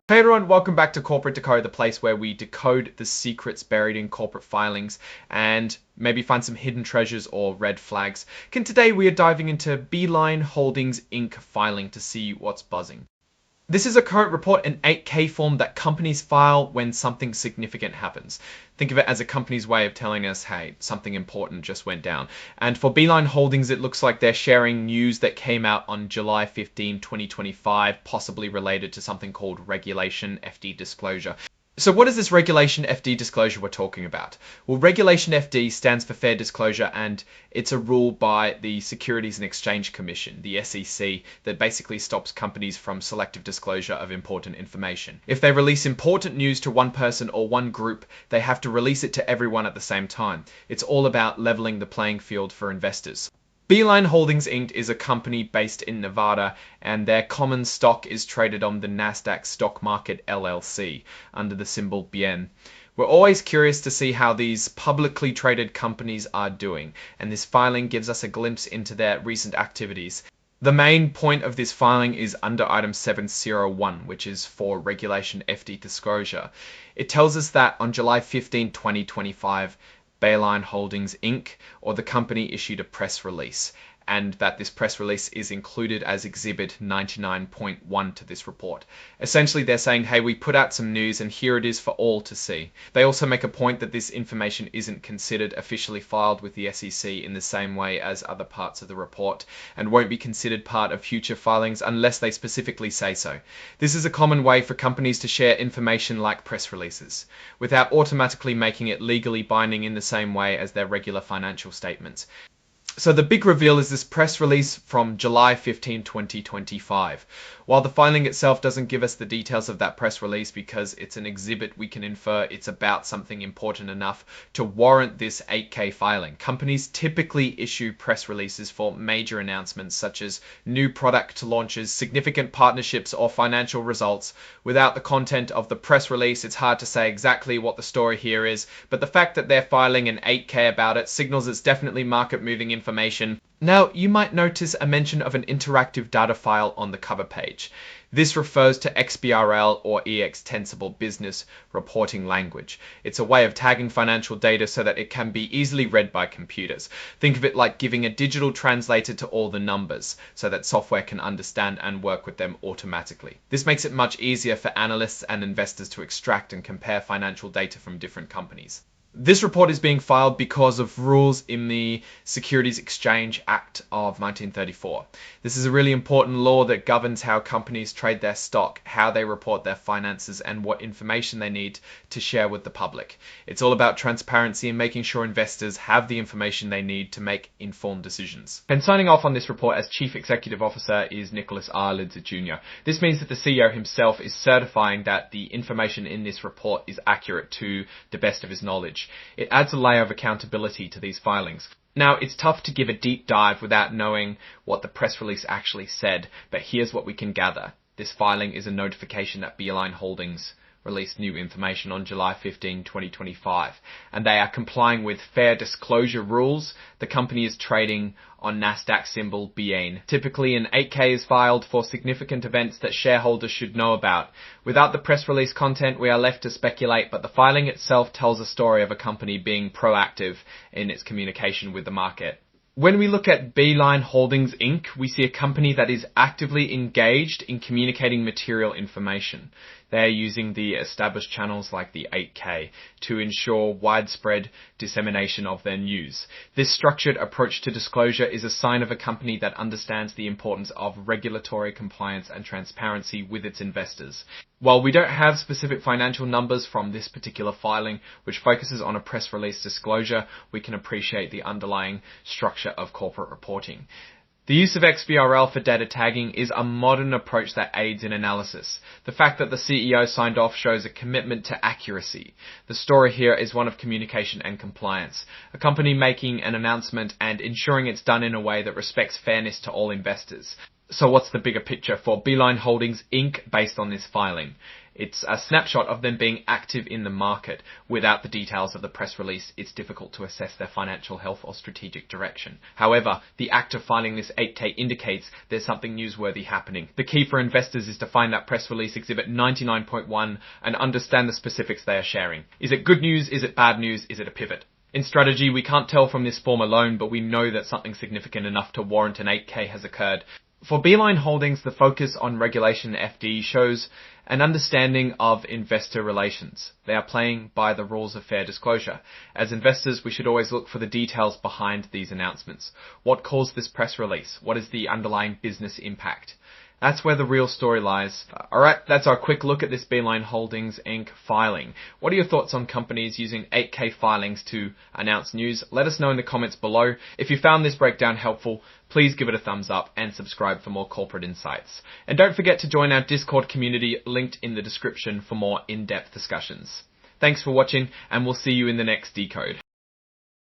Hey everyone, welcome back to Corporate Decode, the place where we decode the secrets buried in corporate filings and maybe find some hidden treasures or red flags. And today we are diving into Beeline Holdings Inc. filing to see what's buzzing. This is a current report in 8K form that companies file when something significant happens. Think of it as a company's way of telling us, hey, something important just went down. And for Beeline Holdings, it looks like they're sharing news that came out on July 15, 2025, possibly related to something called Regulation FD disclosure. So what is this Regulation FD disclosure we're talking about? Well, Regulation FD stands for Fair Disclosure, and it's a rule by the Securities and Exchange Commission, the SEC, that basically stops companies from selective disclosure of important information. If they release important news to one person or one group, they have to release it to everyone at the same time. It's all about leveling the playing field for investors. Beeline Holdings Inc. is a company based in Nevada, and their common stock is traded on the Nasdaq Stock Market LLC under the symbol BN. We're always curious to see how these publicly traded companies are doing, and this filing gives us a glimpse into their recent activities. The main point of this filing is under item 701, which is for Regulation FD disclosure. It tells us that on July 15, 2025, Beeline Holdings Inc. or the company issued a press release, and that this press release is included as Exhibit 99.1 to this report. Essentially, they're saying, hey, we put out some news and here it is for all to see. They also make a point that this information isn't considered officially filed with the SEC in the same way as other parts of the report, and won't be considered part of future filings unless they specifically say so. This is a common way for companies to share information like press releases, without automatically making it legally binding in the same way as their regular financial statements. So the big reveal is this press release from July 15, 2025. While the filing itself doesn't give us the details of that press release because it's an exhibit, we can infer it's about something important enough to warrant this 8K filing. Companies typically issue press releases for major announcements such as new product launches, significant partnerships, or financial results. Without the content of the press release, it's hard to say exactly what the story here is, but the fact that they're filing an 8K about it signals it's definitely market-moving information. Now, you might notice a mention of an interactive data file on the cover page. This refers to XBRL or Extensible Business Reporting Language. It's a way of tagging financial data so that it can be easily read by computers. Think of it like giving a digital translator to all the numbers so that software can understand and work with them automatically. This makes it much easier for analysts and investors to extract and compare financial data from different companies. This report is being filed because of rules in the Securities Exchange Act of 1934. This is a really important law that governs how companies trade their stock, how they report their finances, and what information they need to share with the public. It's all about transparency and making sure investors have the information they need to make informed decisions. And signing off on this report as Chief Executive Officer is Nicholas R. Lidzer Jr. This means that the CEO himself is certifying that the information in this report is accurate to the best of his knowledge. It adds a layer of accountability to these filings. Now, it's tough to give a deep dive without knowing what the press release actually said, but here's what we can gather. This filing is a notification that Beeline Holdings released new information on July 15, 2025, and they are complying with fair disclosure rules. The company is trading on Nasdaq symbol BN. Typically, an 8K is filed for significant events that shareholders should know about. Without the press release content, we are left to speculate, but the filing itself tells a story of a company being proactive in its communication with the market. When we look at Beeline Holdings Inc., we see a company that is actively engaged in communicating material information. They're using the established channels like the 8K to ensure widespread dissemination of their news. This structured approach to disclosure is a sign of a company that understands the importance of regulatory compliance and transparency with its investors. While we don't have specific financial numbers from this particular filing, which focuses on a press release disclosure, we can appreciate the underlying structure of corporate reporting. The use of XBRL for data tagging is a modern approach that aids in analysis. The fact that the CEO signed off shows a commitment to accuracy. The story here is one of communication and compliance. A company making an announcement and ensuring it's done in a way that respects fairness to all investors. So what's the bigger picture for Beeline Holdings Inc. based on this filing? It's a snapshot of them being active in the market. Without the details of the press release, it's difficult to assess their financial health or strategic direction. However, the act of filing this 8K indicates there's something newsworthy happening. The key for investors is to find that press release exhibit 99.1 and understand the specifics they are sharing. Is it good news? Is it bad news? Is it a pivot? In strategy, we can't tell from this form alone, but we know that something significant enough to warrant an 8K has occurred. For Beeline Holdings, the focus on regulation FD shows an understanding of investor relations. They are playing by the rules of fair disclosure. As investors, we should always look for the details behind these announcements. What caused this press release? What is the underlying business impact? That's where the real story lies. Alright, that's our quick look at this Beeline Holdings Inc. filing. What are your thoughts on companies using 8K filings to announce news? Let us know in the comments below. If you found this breakdown helpful, please give it a thumbs up and subscribe for more corporate insights. And don't forget to join our Discord community linked in the description for more in-depth discussions. Thanks for watching, and we'll see you in the next Decode.